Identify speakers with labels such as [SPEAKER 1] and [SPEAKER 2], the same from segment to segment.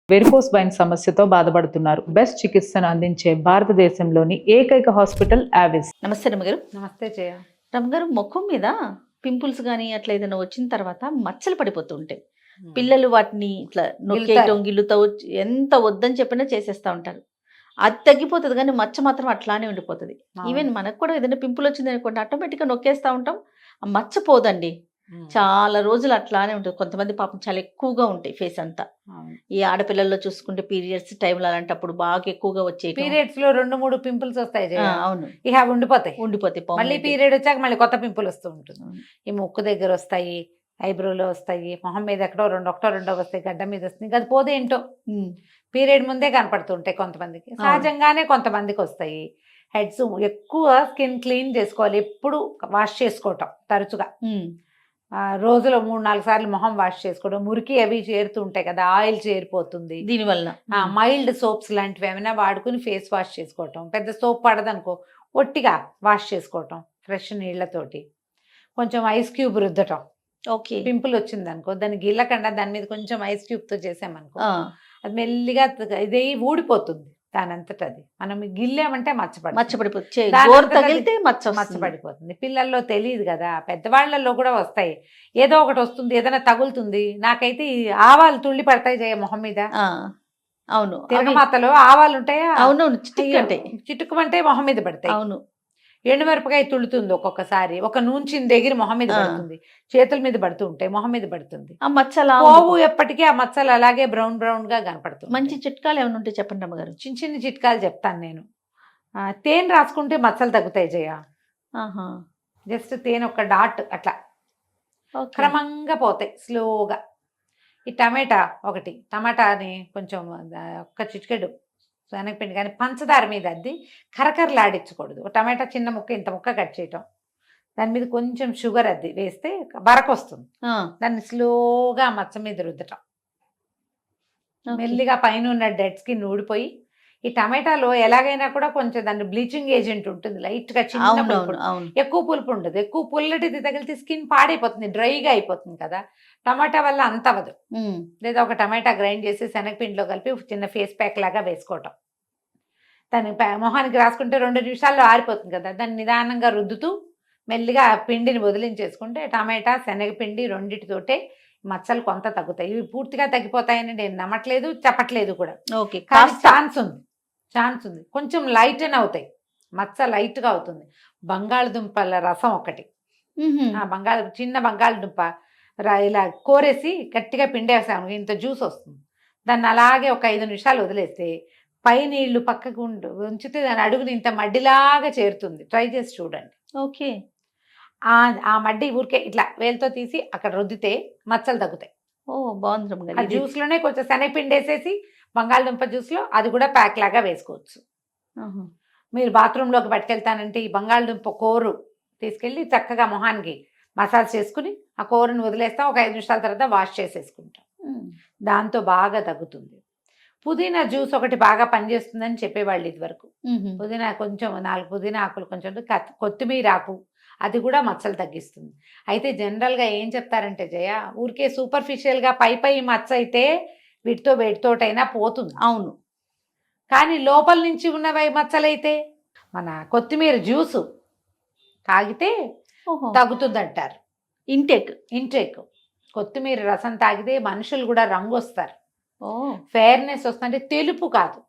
[SPEAKER 1] Varicose wine సమస్యతో బాధపడుతున్నారు. Best చికిత్సను అందించే భారతదేశంలోని ఏకైక హాస్పిటల్ ఆవిస్.
[SPEAKER 2] నమస్తే రమ్మగారు.
[SPEAKER 3] నమస్తే జయ.
[SPEAKER 2] రమ్మగారు, ముఖం మీద పింపుల్స్ కానీ అట్లా ఏదైనా వచ్చిన తర్వాత మచ్చలు పడిపోతూ ఉంటాయి. పిల్లలు వాటిని ఇట్లా నొక్కేయటం గిల్లుతో ఎంత వద్దని చెప్పినా చేసేస్తూ ఉంటారు. అది తగ్గిపోతుంది కానీ మచ్చ మాత్రం అట్లానే ఉండిపోతుంది. ఈవెన్ మనకు కూడా ఏదైనా పింపుల్ వచ్చింది అనుకోండి, ఆటోమేటిక్గా నొక్కేస్తూ ఉంటాం, ఆ మచ్చ పోదండి. చాలా రోజులు అట్లానే ఉంటుంది. కొంతమంది పాపం చాలా ఎక్కువగా ఉంటాయి ఫేస్ అంతా. ఈ ఆడపిల్లల్లో చూసుకుంటే పీరియడ్స్ టైంలో అలాంటప్పుడు బాగా ఎక్కువగా వచ్చే
[SPEAKER 3] పీరియడ్స్ లో 2-3 పింపుల్స్ వస్తాయి జయ.
[SPEAKER 2] అవును,
[SPEAKER 3] ఇక ఉండిపోతాయి. మళ్ళీ
[SPEAKER 2] permanent.
[SPEAKER 3] పీరియడ్ వచ్చాక మళ్ళీ కొత్త పింపుల్ వస్తూ ఉంటుంది. ఈ ముక్కు దగ్గర వస్తాయి, ఐబ్రోలో వస్తాయి, మొహం మీద ఎక్కడో రెండో వస్తాయి, గడ్డ మీద వస్తాయి. అది పోతే ఏంటో పీరియడ్ ముందే కనపడుతుంటాయి కొంతమందికి. సహజంగానే కొంతమందికి వస్తాయి. హెడ్స్ ఎక్కువ స్కిన్ క్లీన్ చేసుకోవాలి, ఎప్పుడు వాష్ చేసుకోవటం తరచుగా. రోజులో 3-4 సార్లు మొహం వాష్ చేసుకోవడం. మురికి అవి చేరుతూ ఉంటాయి కదా, ఆయిల్ చేరిపోతుంది
[SPEAKER 2] దీనివల్ల.
[SPEAKER 3] మైల్డ్ సోప్స్ లాంటివి ఏమైనా వాడుకుని ఫేస్ వాష్ చేసుకోవటం. పెద్ద సోప్ పడదనుకో, ఒట్టిగా వాష్ చేసుకోవటం ఫ్రెష్ నీళ్లతోటి. కొంచెం ఐస్ క్యూబ్ రుద్దటం.
[SPEAKER 2] ఓకే,
[SPEAKER 3] పింపుల్ వచ్చింది అనుకో, దాన్ని గిల్లకుండా దాని మీద కొంచెం ఐస్ క్యూబ్ తో చేసామనుకో, అది మెల్లిగా ఇది ఊడిపోతుంది దానంతట. అది మనం గిల్లామంటే మచ్చపడిపోతుంది. పిల్లల్లో తెలియదు కదా, పెద్దవాళ్లలో కూడా వస్తాయి. ఏదో ఒకటి వస్తుంది, ఏదైనా తగులుతుంది. నాకైతే ఆవాలు తుళ్ళి పడతాయి జయ మొహం మీద.
[SPEAKER 2] అవును,
[SPEAKER 3] తిరగమాతలో ఆవాలు ఉంటాయా?
[SPEAKER 2] అవునవును,
[SPEAKER 3] చిటుకుమంటే మొహం మీద పడతాయి.
[SPEAKER 2] అవును,
[SPEAKER 3] ఎండుమిరపకాయ తుడుతుంది ఒక్కొక్కసారి, ఒక నూనె దగ్గర మొహం మీద పడుతుంది, చేతుల మీద పడుతూ ఉంటాయి, మొహం మీద పడుతుంది.
[SPEAKER 2] ఆ మచ్చలా
[SPEAKER 3] పోవు ఎప్పటికీ. ఆ మచ్చలు అలాగే బ్రౌన్ గా కనపడుతుంది.
[SPEAKER 2] మంచి చిట్కాలు ఏమైనా ఉంటే చెప్పండి అమ్మగారు.
[SPEAKER 3] చిన్న చిన్న చిట్కాలు చెప్తాను నేను. తేనె రాసుకుంటే మచ్చలు తగ్గుతాయి జయ. జస్ట్ తేనె ఒక డాట్ అట్లా క్రమంగా పోతాయి స్లోగా. ఈ టమాటాని కొంచెం ఒక్క చిటికెడు శనగపిండి కానీ పంచదార మీద అద్ది కరకరలాడించకూడదు. ఒక టమాటా చిన్న ముక్క ఇంత ముక్క కట్ చేయటం, దాని మీద కొంచెం షుగర్ అద్ది వేస్తే బరక వస్తుంది. దాన్ని స్లోగా మచ్చ మీద రుద్దటం. మెల్లిగా పైన ఉన్న డెడ్ స్కిన్ ఊడిపోయి, ఈ టమాటాలో ఎలాగైనా కూడా కొంచెం దాన్ని బ్లీచింగ్ ఏజెంట్ ఉంటుంది, లైట్ గా చిన్న పులుపు. ఎక్కువ పులుపు ఉండదు. ఎక్కువ పుల్లటిది తగిలితే స్కిన్ పాడైపోతుంది, డ్రైగా అయిపోతుంది కదా. టమాటా వల్ల అంత అవ్వదు. లేదా ఒక టమాటా గ్రైండ్ చేసి శనగపిండిలో కలిపి చిన్న ఫేస్ ప్యాక్ లాగా వేసుకోవటం. దాన్ని మొహానికి రాసుకుంటే 2 నిమిషాల్లో ఆరిపోతుంది కదా. దాన్ని నిదానంగా రుద్దుతూ మెల్లిగా ఆ పిండిని వదిలించేసుకుంటే టమాటా శనగపిండి రెండిటితోటే మచ్చలు కొంత తగ్గుతాయి. ఇవి పూర్తిగా తగ్గిపోతాయని నేను నమ్మట్లేదు, చెప్పట్లేదు కూడా.
[SPEAKER 2] ఓకే,
[SPEAKER 3] కానీ ఛాన్స్ ఉంది. కొంచెం లైట్ అని అవుతాయి, మచ్చ లైట్ గా అవుతుంది. బంగాళదుంపల రసం ఒకటి, చిన్న బంగాళదుంప ఇలా కోరేసి గట్టిగా పిండేసాము, ఇంత జ్యూస్ వస్తుంది. దాన్ని అలాగే ఒక 5 నిమిషాలు వదిలేస్తే పై నీళ్లు పక్కకు ఉంచితే దాని అడుగుని ఇంత మడ్డిలాగా చేరుతుంది. ట్రై చేసి చూడండి.
[SPEAKER 2] ఓకే,
[SPEAKER 3] ఆ మడ్డి ఊరికే ఇట్లా వేలుతో తీసి అక్కడ రుద్దితే మచ్చలు తగ్గుతాయి.
[SPEAKER 2] బాగుంది.
[SPEAKER 3] ఆ జ్యూస్ లోనే కొంచెం శనగపిండి వేసేసి బంగాళదుంప జ్యూస్ లో అది కూడా ప్యాక్ లాగా వేసుకోవచ్చు. మీరు బాత్రూంలోకి పట్టుకెళ్తానంటే ఈ బంగాళదుంప కూర తీసుకెళ్ళి చక్కగా మొహానికి మసాజ్ చేసుకుని ఆ కూరను వదిలేస్తాం. ఒక 5 నిమిషాల తర్వాత వాష్ చేసేసుకుంటాం. దాంతో బాగా తగ్గుతుంది. పుదీనా జ్యూస్ ఒకటి బాగా పనిచేస్తుందని చెప్పేవాళ్ళు ఇదివరకు. పుదీనా కొంచెం 4 పుదీనా ఆకులు, కొంచెం కొత్తిమీర ఆకు, అది కూడా మచ్చలు తగ్గిస్తుంది. అయితే జనరల్గా ఏం చెప్తారంటే జయ, ఊరికే సూపర్ఫిషియల్గా పై మచ్చ అయితే వేటితోటైనా పోతుంది.
[SPEAKER 2] అవును,
[SPEAKER 3] కానీ లోపల నుంచి ఉన్నవి మచ్చలైతే మన కొత్తిమీర జ్యూసు తాగితే తగ్గుతుంది అంటారు. ఇంటేక్ కొత్తిమీర రసం తాగితే మనుషులు కూడా రంగు వస్తారు, ఫెయిర్నెస్ వస్తుంది. తెలుపు కాదు,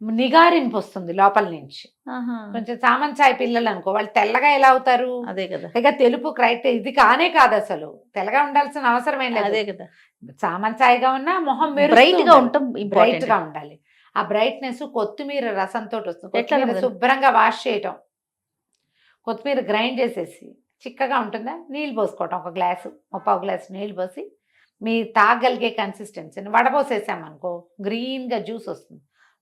[SPEAKER 3] నిగారింపు వస్తుంది లోపల నుంచి. కొంచెం సామంచాయ పిల్లలు అనుకో, వాళ్ళు తెల్లగా ఎలా అవుతారు?
[SPEAKER 2] అదే కదా.
[SPEAKER 3] ఇక తెలుపు క్రైటీరియా ఇది కానే కాదు, అసలు తెల్లగా ఉండాల్సిన అవసరం ఏం లేదు.
[SPEAKER 2] అదే కదా,
[SPEAKER 3] సామంచాయగా ఉన్నా మొహం
[SPEAKER 2] బ్రైట్ గా ఉంటాం,
[SPEAKER 3] బ్రైట్ గా ఉండాలి. ఆ బ్రైట్నెస్ కొత్తిమీర రసంతో వస్తుంది. కొత్తిమీర శుభ్రంగా వాష్ చేయటం, కొత్తిమీర గ్రైండ్ చేసేసి చిక్కగా ఉంటుందా, నీళ్ళు పోసుకోవటం. ఒక గ్లాసు, 1/4 గ్లాసు నీళ్ళు పోసి మీ తాగలిగే కన్సిస్టెన్సీని వడపోసేసామనుకో, గ్రీన్గా జ్యూస్ వస్తుంది.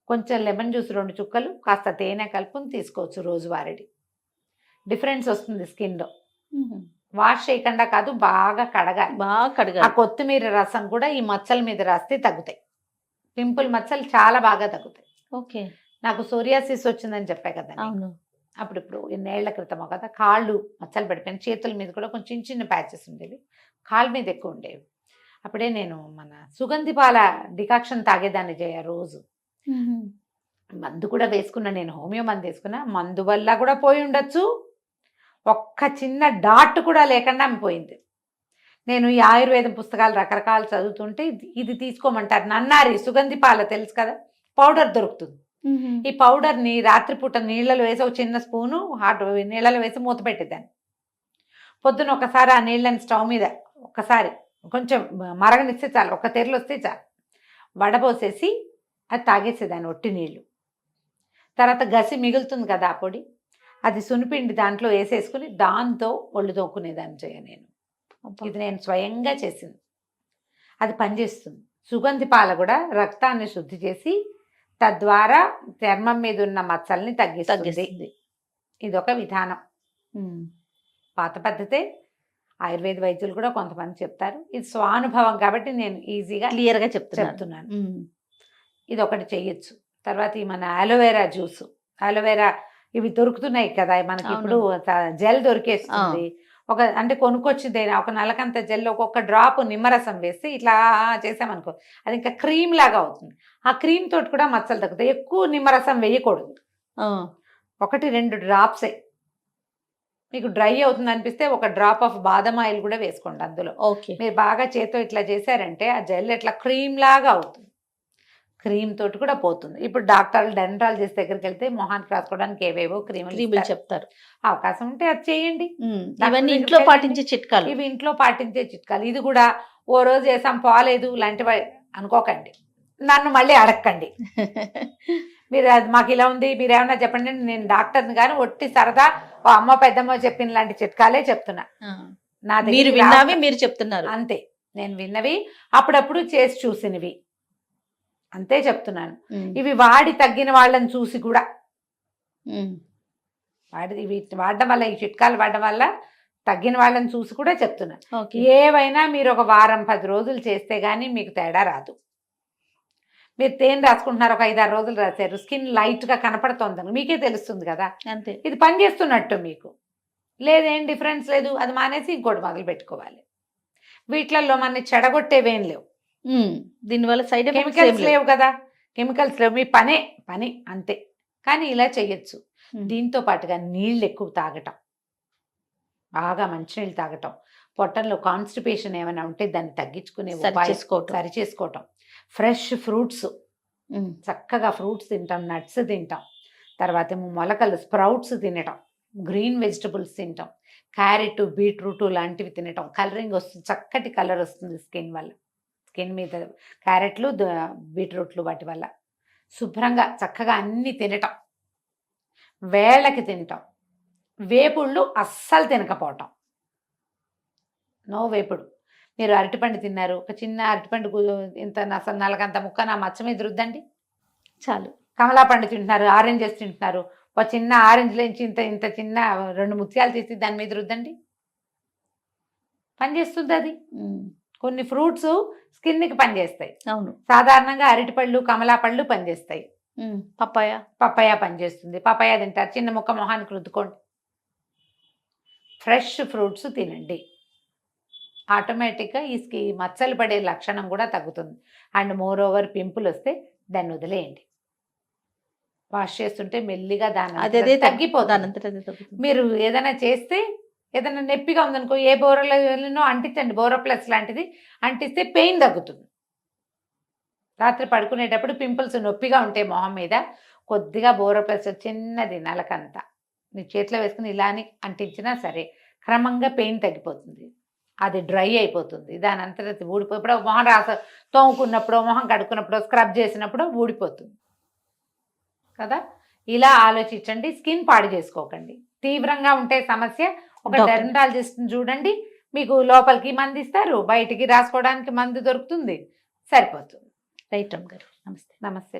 [SPEAKER 3] కొంచెం లెమన్ జ్యూస్ 2 చుక్కలు, కాస్త తేనె కలుపుని తీసుకోవచ్చు రోజువారీ. డిఫరెన్స్ వస్తుంది స్కిన్లో. వాష్ చేయకుండా కాదు, బాగా కడగాలి. ఆ కొత్తిమీర రసం కూడా ఈ మచ్చల మీద రాస్తే తగ్గుతాయి. పింపుల్ మచ్చలు చాలా బాగా తగ్గుతాయి.
[SPEAKER 2] ఓకే,
[SPEAKER 3] నాకు సోరియాసిస్ వచ్చిందని చెప్పా కదా, అప్పుడు ఎన్నేళ్ల క్రితమో కదా, కాళ్ళు మచ్చలు పడిపోయిన, చేతుల మీద కూడా కొంచెం చిన్న ప్యాచెస్ ఉండేవి, కాళ్ళ మీద ఎక్కువ ఉండేవి. అప్పుడే నేను మన సుగంధి పాల డికాక్షన్ తాగేదాన్ని జయ రోజు. మందు కూడా వేసుకున్నా, నేను హోమియో మందు వేసుకున్నా. మందు వల్ల కూడా పోయి ఉండొచ్చు, ఒక్క చిన్న డాట్ కూడా లేకుండా ఆమె పోయింది. నేను ఈ ఆయుర్వేదం పుస్తకాలు రకరకాలు చదువుతుంటే ఇది తీసుకోమంటారు. నన్నారి సుగంధి పాల తెలుసు కదా, పౌడర్ దొరుకుతుంది. ఈ పౌడర్ని రాత్రిపూట నీళ్ళలో వేసి ఒక చిన్న స్పూను హాట్ నీళ్ళలో వేసి మూత పెట్టేదాన్ని. పొద్దున ఒకసారి ఆ నీళ్ళని స్టవ్ మీద ఒకసారి కొంచెం మరగనిస్తే చాలు, ఒక తెరలు వస్తే చాలు, వడబోసేసి అది తాగేసేదాన్ని ఒట్టి నీళ్ళు. తర్వాత గసి మిగులుతుంది కదా ఆ పొడి, అది సునిపిండి దాంట్లో వేసేసుకుని దాంతో ఒళ్ళు తోక్కునేదాన్ని చేయ నేను. ఇది నేను స్వయంగా చేసింది, అది పనిచేస్తుంది. సుగంధి పాల కూడా రక్తాన్ని శుద్ధి చేసి తద్వారా చర్మం మీద ఉన్న మచ్చల్ని తగ్గిస్తుంది. ఇది ఒక విధానం, పాత పద్ధతే. ఆయుర్వేద వైద్యులు కూడా కొంతమంది చెప్తారు, ఇది స్వానుభవం కాబట్టి నేను ఈజీగా
[SPEAKER 2] క్లియర్గా
[SPEAKER 3] చెప్తున్నాను. ఇది ఒకటి చెయ్యొచ్చు. తర్వాత ఈ మన అలోవెరా జ్యూస్, అలోవెరా ఇవి దొరుకుతున్నాయి కదా మనకి, ఇప్పుడు జెల్ దొరికేస్తుంది. ఒక అంటే కొనుక్కొచ్చింది ఒక నలకంత జెల్ ఒక్కొక్క డ్రాప్ నిమ్మరసం వేసి ఇట్లా చేసామనుకో, అది ఇంకా క్రీమ్ లాగా అవుతుంది. ఆ క్రీమ్ తోటి కూడా మచ్చలు తగ్గుతాయి. ఎక్కువ నిమ్మరసం వేయకూడదు, 1-2 డ్రాప్సే. మీకు డ్రై అవుతుంది అనిపిస్తే ఒక డ్రాప్ ఆఫ్ బాదం ఆయిల్ కూడా వేసుకోండి అందులో. మీరు బాగా చేత్తో ఇట్లా చేశారంటే ఆ జెల్ ఇట్లా క్రీమ్ లాగా అవుతుంది, క్రీమ్ తోటి కూడా పోతుంది. ఇప్పుడు డాక్టర్లు డెంటాలజిస్ట్ దగ్గరికి వెళ్తే మొహానికి రాసుకోవడానికి ఏవేవో క్రీములు చెప్తారు. అవకాశం ఉంటే అది చేయండి.
[SPEAKER 2] ఇవన్నీ ఇంట్లో పాటించే చిట్కాలు,
[SPEAKER 3] ఇవి ఇంట్లో పాటించే చిట్కాలు. ఇది కూడా ఓ రోజు చేసాం పోలేదు లాంటివి అనుకోకండి, నన్ను మళ్ళీ అడగండి. మీరు అది మాకు ఇలా ఉంది మీరు ఏమన్నా చెప్పండి, నేను డాక్టర్ని కానీ ఒట్టి సరదా ఓ అమ్మ పెద్దమ్మ చెప్పిన లాంటి చిట్కాలే చెప్తున్నా. నా దగ్గర
[SPEAKER 2] విన్నవి మీరు చెప్తున్నారు
[SPEAKER 3] అంతే, నేను విన్నవి అప్పుడప్పుడు చేసి చూసినవి అంతే చెప్తున్నాను. ఇవి వాడి తగ్గిన వాళ్ళని చూసి కూడా ఇవి వాడడం వల్ల, ఈ చిట్కాలు వాడడం వల్ల తగ్గిన వాళ్ళని చూసి కూడా చెప్తున్నాను. ఏవైనా మీరు ఒక వారం 10 రోజులు చేస్తే గానీ మీకు తేడా రాదు. మీరు తేనె రాసుకుంటున్నారు, ఒక 5-6 రోజులు రాశారు, స్కిన్ లైట్గా కనపడుతోందని మీకే తెలుస్తుంది కదా, అంతే. ఇది పని చేస్తున్నట్టు మీకు లేదేం డిఫరెన్స్ లేదు, అది మానేసి ఇంకోటి మొదలు పెట్టుకోవాలి. వీటిలలో మన చెడగొట్టేవేం లేవు,
[SPEAKER 2] దీనివల్ల సైడ్
[SPEAKER 3] కెమికల్స్ లేవు కదా, కెమికల్స్ లేవు, మీ పని అంతే. కానీ ఇలా చెయ్యొచ్చు. దీంతో పాటుగా నీళ్ళు ఎక్కువ తాగటం, బాగా మంచినీళ్ళు తాగటం, పొట్టంలో కాన్స్టిపేషన్ ఏమైనా ఉంటే దాన్ని తగ్గించుకునే సరి చేసుకోవటం, ఫ్రెష్ ఫ్రూట్స్ చక్కగా ఫ్రూట్స్ తింటాం, నట్స్ తింటాం, తర్వాత ఏమో మొలకలు స్ప్రౌట్స్ తినటం, గ్రీన్ వెజిటబుల్స్ తింటాం, క్యారెట్ బీట్రూట్ లాంటివి తినటం. కలరింగ్ వస్తుంది, చక్కటి కలర్ వస్తుంది స్కిన్ వల్ల, స్కిన్ మీద క్యారెట్లు బీట్రూట్లు వాటి వల్ల. శుభ్రంగా చక్కగా అన్నీ తినటం, వేళ్ళకి తినటం, వేపుళ్ళు అస్సలు తినకపోవటం, నో వేపుడు. మీరు అరటిపండు తిన్నారు, ఒక చిన్న అరటిపండు ఇంత నలకంత ముక్క నా మచ్చ మీద రుద్దండి చాలు. కమలా పండు తింటున్నారు, ఆరెంజెస్ తింటున్నారు, ఒక చిన్న ఆరెంజ్లోంచి ఇంత చిన్న 2 ముత్యాలు తీసి దాని మీద రుద్దండి, పనిచేస్తుంది అది. కొన్ని ఫ్రూట్స్ స్కిన్కి పనిచేస్తాయి. అవును, సాధారణంగా అరటిపళ్ళు కమలా పళ్ళు పనిచేస్తాయి. పప్పాయ పనిచేస్తుంది, పప్పాయ తింటారు, చిన్న ముక్క మొహానికి రుద్దుకోండి. ఫ్రెష్ ఫ్రూట్స్ తినండి, ఆటోమేటిక్గా ఈ మచ్చలు పడే లక్షణం కూడా తగ్గుతుంది. అండ్ మోర్ ఓవర్ పింపుల్ వస్తే దాన్ని వదిలేయండి, వాష్ చేస్తుంటే మెల్లిగా దాని తగ్గిపోతుంది. మీరు ఏదైనా చేస్తే ఏదైనా నొప్పిగా ఉందనుకో, ఏ బోరలో అంటించండి, బోరోప్లస్ లాంటిది అంటిస్తే పెయిన్ తగ్గుతుంది. రాత్రి పడుకునేటప్పుడు పింపుల్స్ నొప్పిగా ఉంటే మొహం మీద కొద్దిగా బోరోప్లస్ చిన్నది నలకంతా నీ చేతిలో వేసుకుని ఇలాని అంటించినా సరే క్రమంగా పెయిన్ తగ్గిపోతుంది, అది డ్రై అయిపోతుంది, దాని అంతటా ఊడిపోయినప్పుడు మొహం తోముకున్నప్పుడు మొహం కడుక్కున్నప్పుడు స్క్రబ్ చేసినప్పుడు ఊడిపోతుంది కదా. ఇలా ఆలోచించండి, స్కిన్ పాడు చేసుకోకండి. తీవ్రంగా ఉంటే సమస్య ఒక డెర్మటాలజిస్ట్ని చూడండి, మీకు లోపలికి మందు ఇస్తారు, బయటికి రాసుకోవడానికి మందు దొరుకుతుంది, సరిపోతుంది. రైట్ అమ్మ గారు, నమస్తే. నమస్తే.